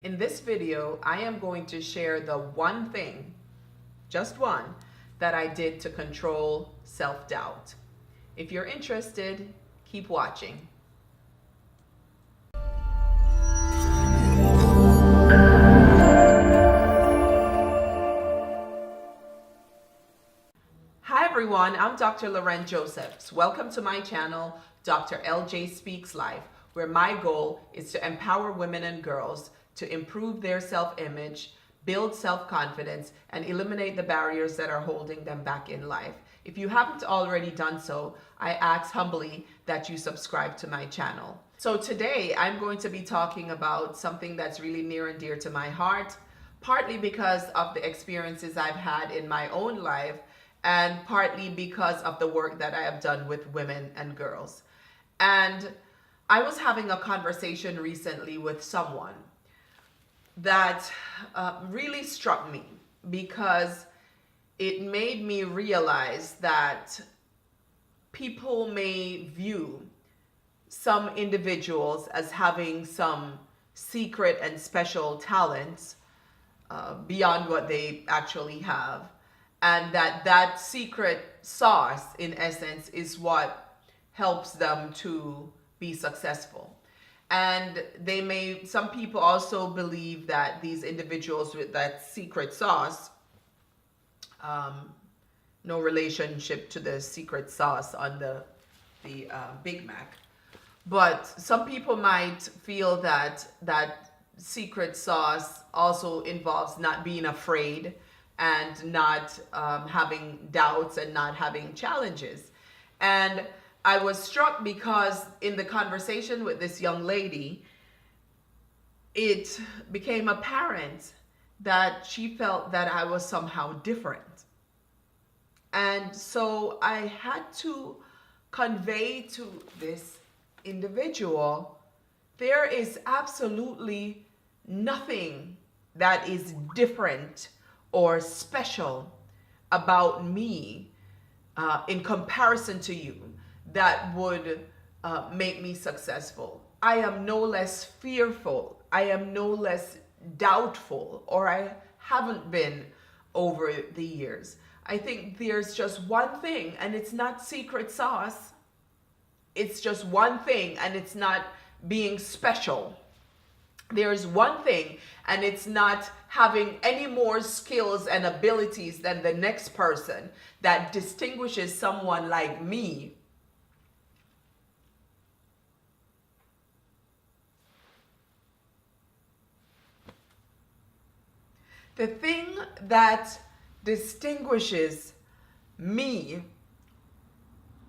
In this video, I am going to share the one thing, just one, that I did to control self-doubt. If you're interested, keep watching. Hi everyone, I'm Dr. Loren Josephs. Welcome to my channel, Dr. LJ Speaks Life, where my goal is to empower women and girls to improve their self-image, build self-confidence, and eliminate the barriers that are holding them back in life. If you haven't already done so, I ask humbly that you subscribe to my channel. So today I'm going to be talking about something that's really near and dear to my heart, partly because of the experiences I've had in my own life, and partly because of the work that I have done with women and girls. And I was having a conversation recently with someone that really struck me because it made me realize that people may view some individuals as having some secret and special talents beyond what they actually have, and that secret sauce, in essence, is what helps them to be successful. And some people also believe that these individuals with that secret sauce, no relationship to the secret sauce on the Big Mac, but some people might feel that that secret sauce also involves not being afraid and not having doubts and not having challenges. And I was struck because in the conversation with this young lady, it became apparent that she felt that I was somehow different. And so I had to convey to this individual, there is absolutely nothing that is different or special about me in comparison to you that would make me successful. I am no less fearful. I am no less doubtful, or I haven't been over the years. I think there's just one thing, and it's not secret sauce. It's just one thing, and it's not being special. There's one thing, and it's not having any more skills and abilities than the next person that distinguishes someone like me . The thing that distinguishes me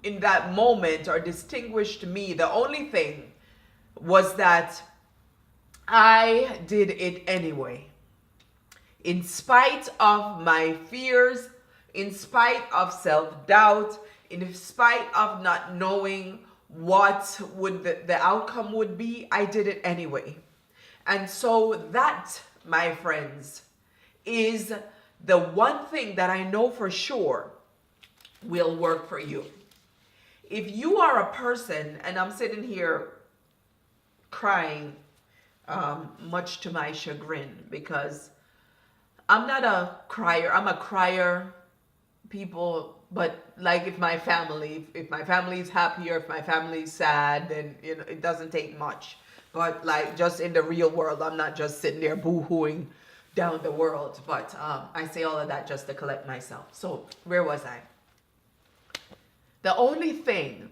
in that moment, or distinguished me, the only thing was that I did it anyway. In spite of my fears, in spite of self-doubt, in spite of not knowing what would the outcome would be, I did it anyway. And so that, my friends, is the one thing that I know for sure will work for you. If you are a person, and I'm sitting here crying, much to my chagrin, because I'm not a crier. I'm a crier, people, but like if my family is happy or if my family is sad, then it doesn't take much. But like just in the real world, I'm not just sitting there boo-hooing down the world. But I say all of that just to collect myself. So where was I? The only thing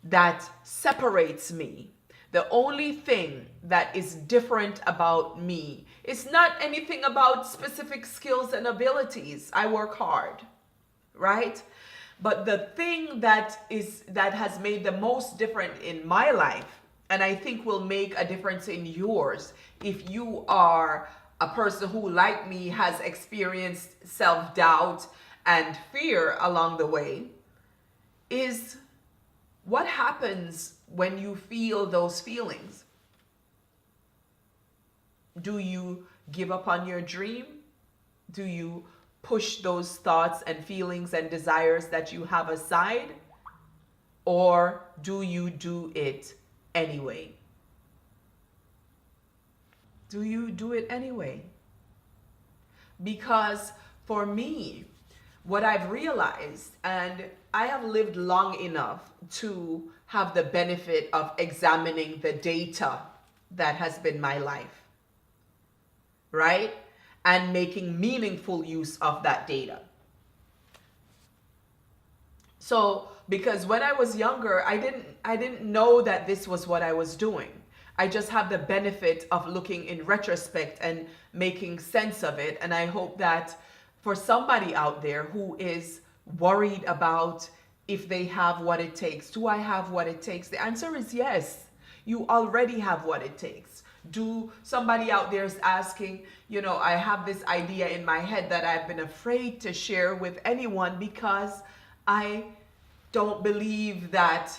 that separates me, the only thing that is different about me, is not anything about specific skills and abilities. I work hard, right? But the thing that has made the most difference in my life, and I think will make a difference in yours, if you are a person who, like me, has experienced self-doubt and fear along the way, is what happens when you feel those feelings. Do you give up on your dream? Do you push those thoughts and feelings and desires that you have aside? Or do you do it anyway? do you do it anyway? Because for me, what I've realized, and I have lived long enough to have the benefit of examining the data that has been my life, right? And making meaningful use of that data. So, because when I was younger, I didn't know that this was what I was doing. I just have the benefit of looking in retrospect and making sense of it. And I hope that for somebody out there who is worried about if they have what it takes, do I have what it takes? The answer is yes. You already have what it takes. Do somebody out there is asking, I have this idea in my head that I've been afraid to share with anyone because I don't believe that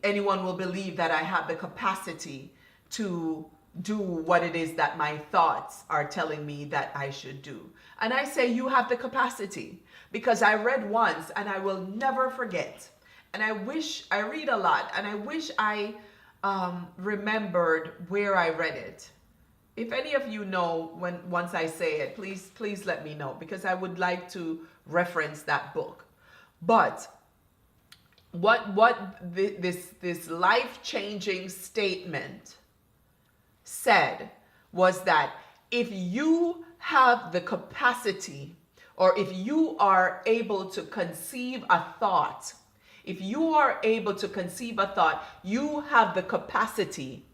anyone will believe that I have the capacity to do what it is that my thoughts are telling me that I should do. And I say you have the capacity, because I read once and I will never forget. And I read a lot, and I wish I remembered where I read it. If any of you know once I say it, please let me know, because I would like to reference that book. But this life-changing statement said was that if you have the capacity, or if you are able to conceive a thought, you have the capacity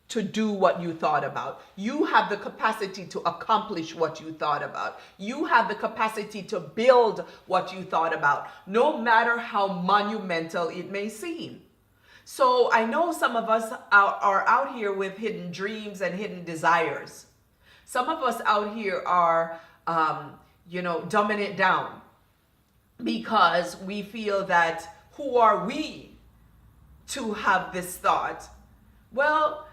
to do what you thought about. You have the capacity to accomplish what you thought about. You have the capacity to build what you thought about, no matter how monumental it may seem. So I know some of us are out here with hidden dreams and hidden desires. Some of us out here are, dumbing it down because we feel that, who are we to have this thought? Well,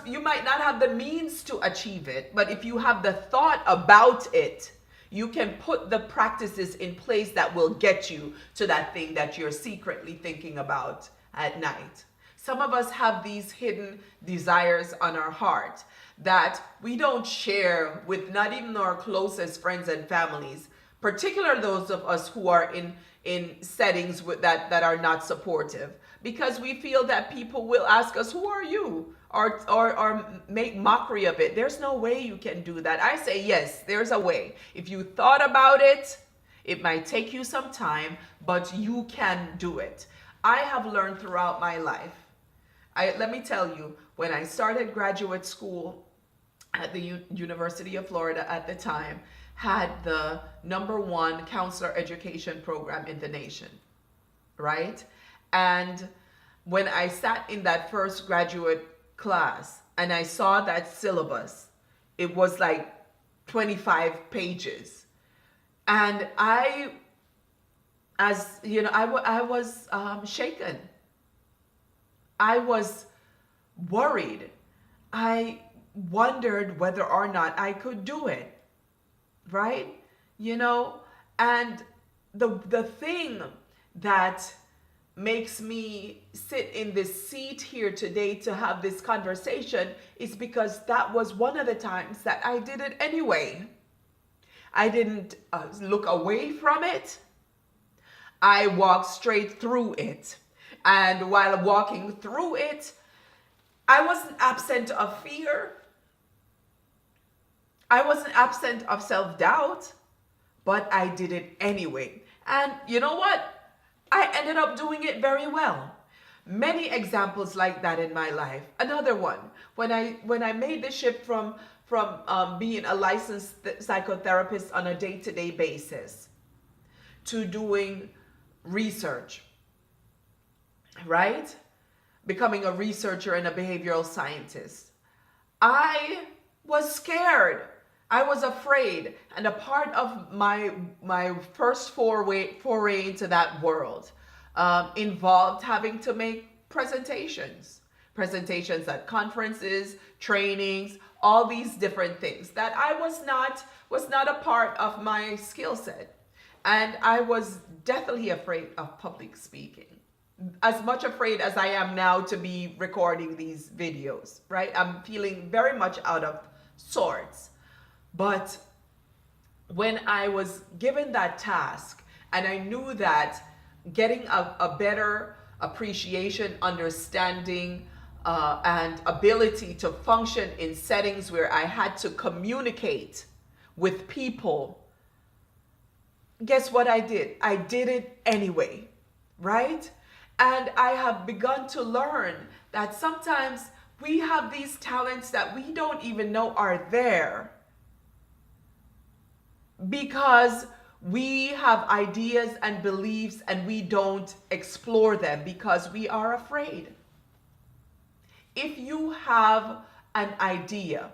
you might not have the means to achieve it, but if you have the thought about it, you can put the practices in place that will get you to that thing that you're secretly thinking about at night. Some of us have these hidden desires on our heart that we don't share with not even our closest friends and families, particularly those of us who are in settings that are not supportive, because we feel that people will ask us, who are you? Or make mockery of it. There's no way you can do that. I say, yes, there's a way. If you thought about it, it might take you some time, but you can do it. I have learned throughout my life. Let me tell you, when I started graduate school at the University of Florida at the time, had the #1 counselor education program in the nation, right? And when I sat in that first graduate class and I saw that syllabus, it was like 25 pages. And I was shaken. I was worried. I wondered whether or not I could do it, right? And the thing that makes me sit in this seat here today to have this conversation is because that was one of the times that I did it anyway. I didn't look away from it. I walked straight through it. And while walking through it, I wasn't absent of fear. I wasn't absent of self-doubt, but I did it anyway. And you know what? I ended up doing it very well. Many examples like that in my life. Another one, when I made the shift from being a licensed psychotherapist on a day-to-day basis to doing research, right? Becoming a researcher and a behavioral scientist. I was scared. I was afraid. And a part of my first foray into that world involved having to make presentations at conferences, trainings, all these different things that I was not a part of my skill set. And I was definitely afraid of public speaking. as much afraid as I am now to be recording these videos, right? I'm feeling very much out of sorts. But when I was given that task, and I knew that getting a better appreciation, understanding, and ability to function in settings where I had to communicate with people, guess what I did? I did it anyway, right? And I have begun to learn that sometimes we have these talents that we don't even know are there because we have ideas and beliefs and we don't explore them because we are afraid. If you have an idea,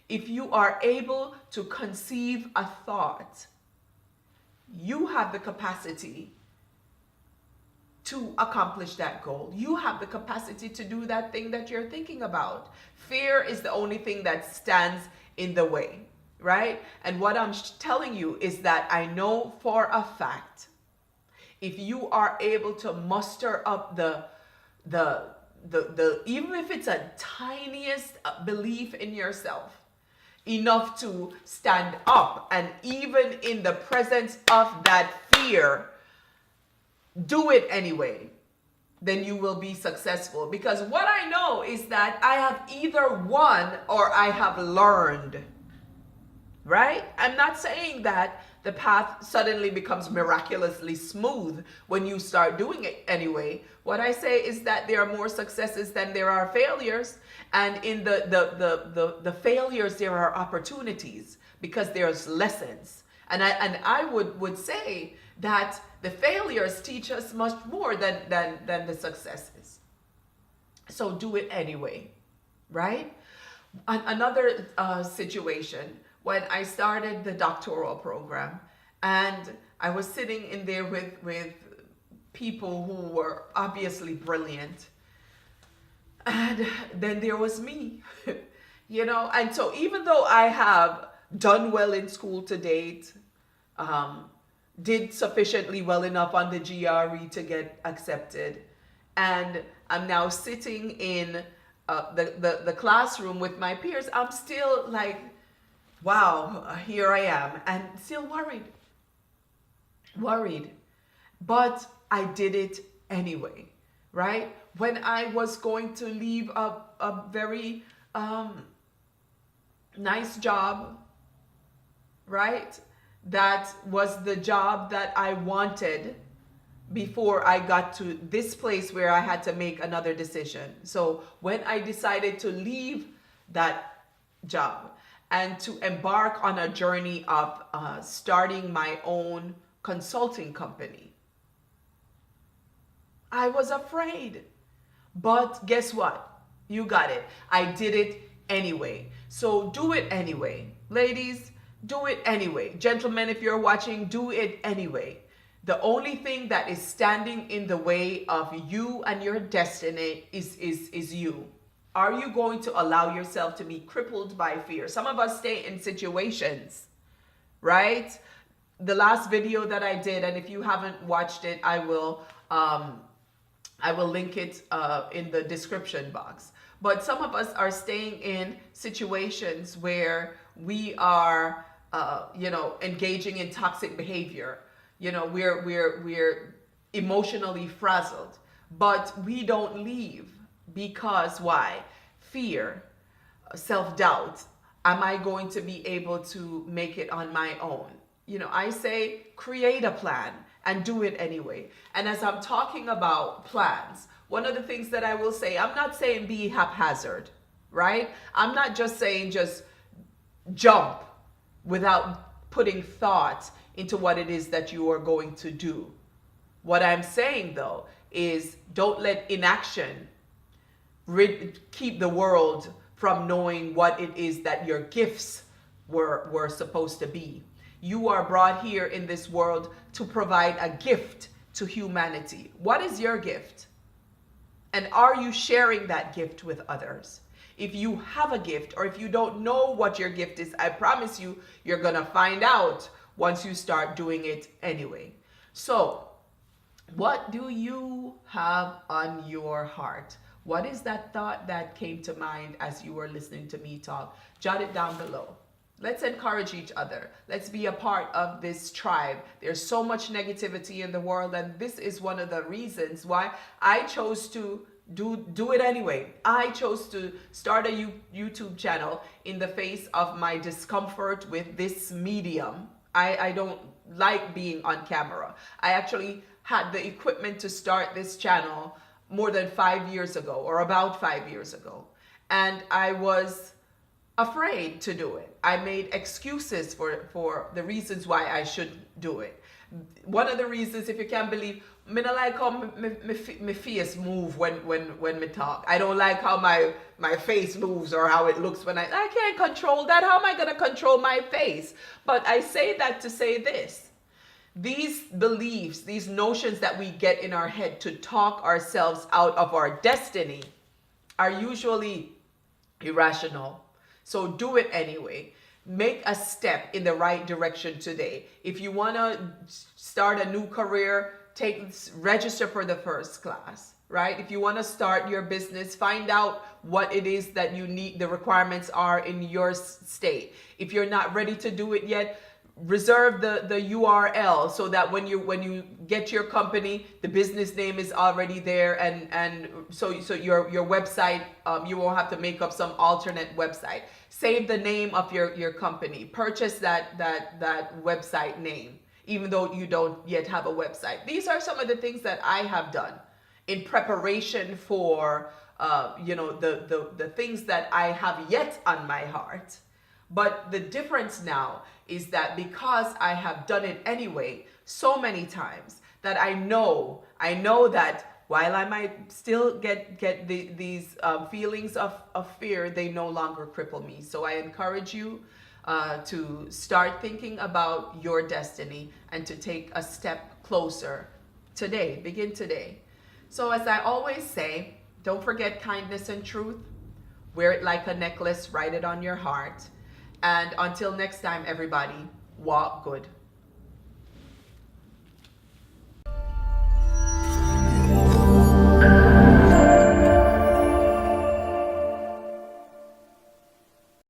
if you are able to conceive a thought, you have the capacity to accomplish that goal. You have the capacity to do that thing that you're thinking about. Fear is the only thing that stands in the way, right? And what I'm telling you is that I know for a fact, if you are able to muster up the even if it's a tiniest belief in yourself, enough to stand up, and even in the presence of that fear, do it anyway, then you will be successful. Because what I know is that I have either won or I have learned, right? I'm not saying that the path suddenly becomes miraculously smooth when you start doing it anyway. What I say is that there are more successes than there are failures. And in the failures, there are opportunities because there's lessons. And I would say that the failures teach us much more than the successes. So do it anyway, right? Another situation, when I started the doctoral program, and I was sitting in there with people who were obviously brilliant, and then there was me, and so even though I have done well in school to date, did sufficiently well enough on the GRE to get accepted, and I'm now sitting in the classroom with my peers, I'm still like, wow, here I am, and still worried. But I did it anyway, right? When I was going to leave a very nice job, right? That was the job that I wanted before I got to this place where I had to make another decision. So when I decided to leave that job and to embark on a journey of starting my own consulting company, I was afraid. But guess what? You got it. I did it anyway. So do it anyway. Ladies, do it anyway. Gentlemen, if you're watching, do it anyway. The only thing that is standing in the way of you and your destiny is you. Are you going to allow yourself to be crippled by fear? Some of us stay in situations, right? The last video that I did, and if you haven't watched it, I will link it in the description box. But some of us are staying in situations where we are, engaging in toxic behavior. We're emotionally frazzled, but we don't leave because why? Fear, self-doubt. Am I going to be able to make it on my own? I say create a plan and do it anyway. And as I'm talking about plans, one of the things that I will say, I'm not saying be haphazard, right? I'm not just saying just jump without putting thought into what it is that you are going to do. What I'm saying though is don't let inaction keep the world from knowing what it is that your gifts were supposed to be. You are brought here in this world to provide a gift to humanity. What is your gift? And are you sharing that gift with others? If you have a gift, or if you don't know what your gift is, I promise you, you're gonna find out once you start doing it anyway. So What do you have on your heart? What is that thought that came to mind as you were listening to me talk? Jot it down below. Let's encourage each other. Let's be a part of this tribe. There's so much negativity in the world, and this is one of the reasons why I chose to do it anyway. I chose to start a YouTube channel in the face of my discomfort with this medium. I don't like being on camera. I actually had the equipment to start this channel more than 5 years ago, or about 5 years ago. And I was afraid to do it. I made excuses for the reasons why I should do it. One of the reasons, if you can't believe, me not like how my face move when me talk. I don't like how my face moves or how it looks when I can't control that. How am I gonna control my face? But I say that to say this. These beliefs, these notions that we get in our head to talk ourselves out of our destiny are usually irrational. So do it anyway. Make a step in the right direction today. If you want to start a new career, register for the first class, right? If you want to start your business, find out what it is that you need, the requirements are in your state. If you're not ready to do it yet, reserve the URL so that when you get your company, the business name is already there, and so your website, you won't have to make up some alternate website. Save the name of your company. Purchase that website name, even though you don't yet have a website. These are some of the things that I have done in preparation for the things that I have yet on my heart. But the difference now is that because I have done it anyway so many times, that I know that while I might still get these feelings of fear, they no longer cripple me. So I encourage you to start thinking about your destiny and to take a step closer today. Begin today. So as I always say, don't forget kindness and truth. Wear it like a necklace. Write it on your heart. And until next time, everybody, walk good.